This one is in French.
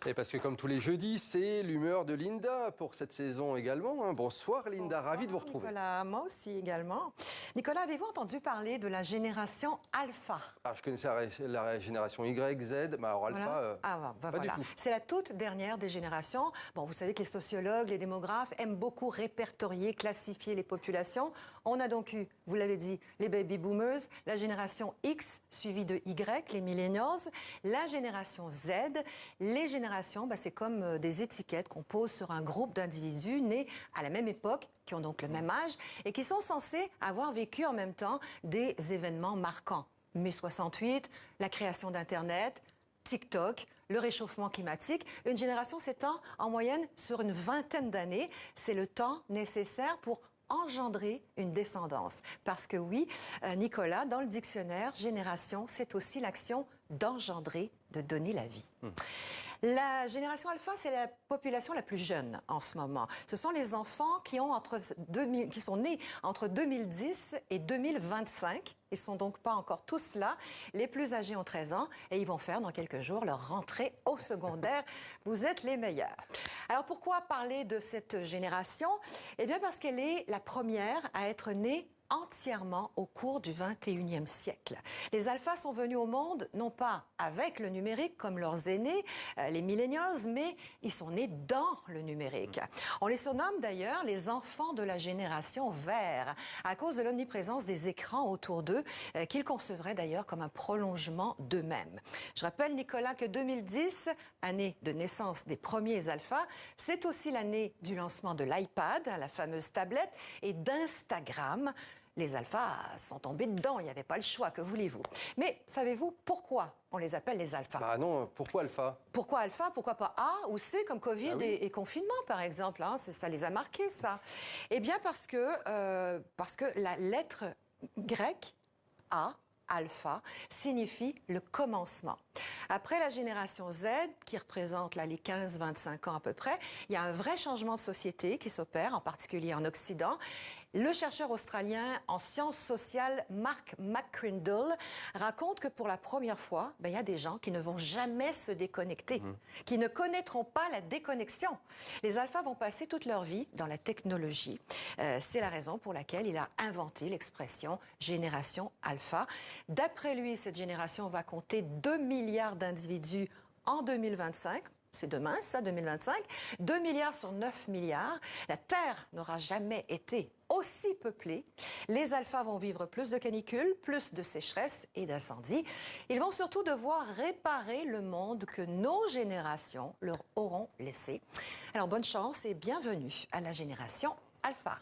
Et parce que comme tous les jeudis, c'est l'humeur de Linda pour cette saison également. Bonsoir Linda, ravi de vous retrouver. Nicolas, moi aussi également. Nicolas, avez-vous entendu parler de la génération Alpha? Je connaissais la génération Y, Z, mais alors Alpha, voilà. pas du tout. C'est la toute dernière des générations. Bon, vous savez que les sociologues, les démographes aiment beaucoup répertorier, classifier les populations. On a donc eu, vous l'avez dit, les baby boomers, la génération X, suivie de Y, les millennials, la génération Z, les générations, c'est comme des étiquettes qu'on pose sur un groupe d'individus nés à la même époque, qui ont donc le même âge et qui sont censés avoir vécu en même temps des événements marquants. Mai 68, la création d'Internet, TikTok, le réchauffement climatique. Une génération s'étend en moyenne sur une vingtaine d'années. C'est le temps nécessaire pour engendrer une descendance. Parce que oui, Nicolas, dans le dictionnaire, génération, c'est aussi l'action d'engendrer, de donner la vie. La génération Alpha, c'est la population la plus jeune en ce moment. Ce sont les enfants qui sont nés entre 2010 et 2025. Ils ne sont donc pas encore tous là. Les plus âgés ont 13 ans et ils vont faire dans quelques jours leur rentrée au secondaire. Vous êtes les meilleurs. Alors pourquoi parler de cette génération? Eh bien parce qu'elle est la première à être née entièrement au cours du 21e siècle. Les alphas sont venus au monde, non pas avec le numérique comme leurs aînés, les millennials, mais ils sont nés dans le numérique. On les surnomme d'ailleurs les enfants de la génération vert, à cause de l'omniprésence des écrans autour d'eux, qu'ils concevraient d'ailleurs comme un prolongement d'eux-mêmes. Je rappelle, Nicolas, que 2010, année de naissance des premiers alphas, c'est aussi l'année du lancement de l'iPad, la fameuse tablette, et d'Instagram. Les alphas sont tombés dedans, il n'y avait pas le choix, que voulez-vous. Mais savez-vous pourquoi on les appelle les alphas? Bah non, pourquoi Alpha? Pourquoi alpha? Pourquoi pas A ou C comme Covid et confinement, par exemple, hein? Ça les a marqués, ça. Eh bien, parce que la lettre grecque A, alpha, signifie le commencement. Après la génération Z, qui représente là, les 15-25 ans à peu près, il y a un vrai changement de société qui s'opère, en particulier en Occident. Le chercheur australien en sciences sociales, Mark McCrindle, raconte que pour la première fois, il y a des gens qui ne vont jamais se déconnecter, qui ne connaîtront pas la déconnexion. Les alphas vont passer toute leur vie dans la technologie. C'est la raison pour laquelle il a inventé l'expression « génération alpha ». D'après lui, cette génération va compter 2 milliards d'individus en 2025. C'est demain, ça, 2025. 2 milliards sur 9 milliards. La Terre n'aura jamais été aussi peuplée. Les alphas vont vivre plus de canicules, plus de sécheresse et d'incendies. Ils vont surtout devoir réparer le monde que nos générations leur auront laissé. Alors, bonne chance et bienvenue à la génération Alpha.